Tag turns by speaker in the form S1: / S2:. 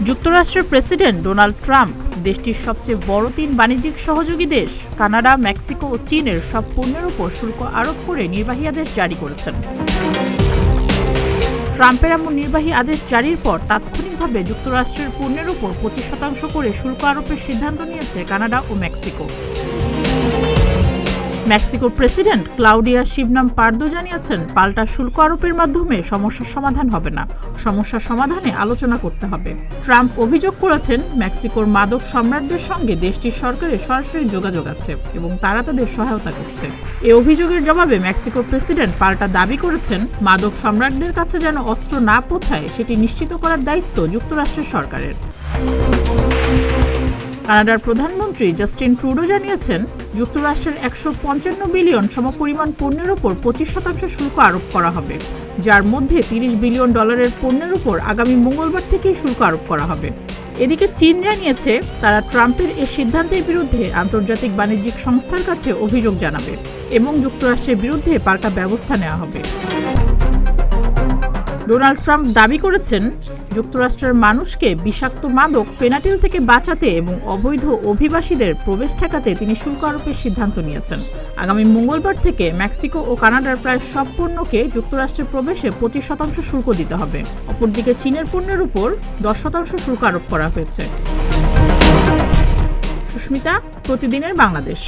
S1: যুক্তরাষ্ট্রের president Donald Trump দেশটির সবচেয়ে বড় ৩ বাণিজ্যিক সহযোগী দেশ কানাডা, মেক্সিকো ও চীনের সব পণ্যের উপর শুল্ক আরোপ করে নির্বাহী আদেশ জারি করেছেন। ট্রাম্পের এমন নির্বাহী আদেশ জারির পর তাৎক্ষণিকভাবে যুক্তরাষ্ট্রের পণ্যের উপর 25% করে শুল্ক আরোপের সিদ্ধান্ত নিয়েছে কানাডা ও মেক্সিকো। মেক্সিকোর প্রেসিডেন্ট ক্লাউডিয়া শিবনাম পার্দো জানিয়েছেন, পাল্টা শুল্ক আরোপের মাধ্যমে সমস্যার সমাধান হবে না, সমস্যার সমাধানে আলোচনা করতে হবে। ট্রাম্প অভিযোগ করেছেন, মেক্সিকোর মাদক সম্রাটদের সঙ্গে দেশটির সরকারের সরাসরি যোগাযোগ আছে এবং তারা তাদের সহায়তা করছে। এ অভিযোগের জবাবে মেক্সিকোর প্রেসিডেন্ট পাল্টা দাবি করেছেন, মাদক সম্রাটদের কাছে যেন অস্ত্র না পৌঁছায় সেটি নিশ্চিত করার দায়িত্ব যুক্তরাষ্ট্রের সরকারের। কানাডার প্রধানমন্ত্রী জাস্টিন ট্রুডো জানিয়েছেন, যুক্তরাষ্ট্রের 155 বিলিয়ন সমপরিমাণ পণ্যের উপর 25% শুল্ক আরোপ করা হবে, যার মধ্যে $30 বিলিয়ন পণ্যের উপর আগামী মঙ্গলবার থেকেই শুল্ক আরোপ করা হবে। এদিকে চীন জানিয়েছে, তারা ট্রাম্পের এই সিদ্ধান্তের বিরুদ্ধে আন্তর্জাতিক বাণিজ্যিক সংস্থার কাছে অভিযোগ জানাবে এবং যুক্তরাষ্ট্রের বিরুদ্ধে পাল্টা ব্যবস্থা নেওয়া হবে। ডোনাল্ড ট্রাম্প দাবি করেছেন, যুক্তরাষ্ট্রের মানুষকে বিষাক্ত মাদক ফেনাটিল থেকে বাঁচাতে এবং অবৈধ অভিবাসীদের প্রবেশ ঠেকাতে তিনি শুল্ক আরোপের সিদ্ধান্ত নিয়েছেন। আগামী মঙ্গলবার থেকে মেক্সিকো ও কানাডার প্রায় সব পণ্যকে যুক্তরাষ্ট্রের প্রবেশে 25% শুল্ক দিতে হবে। অপরদিকে চীনের পণ্যের উপর 10% শুল্ক আরোপ করা হয়েছে। সুস্মিতা, প্রতিদিনের বাংলাদেশ।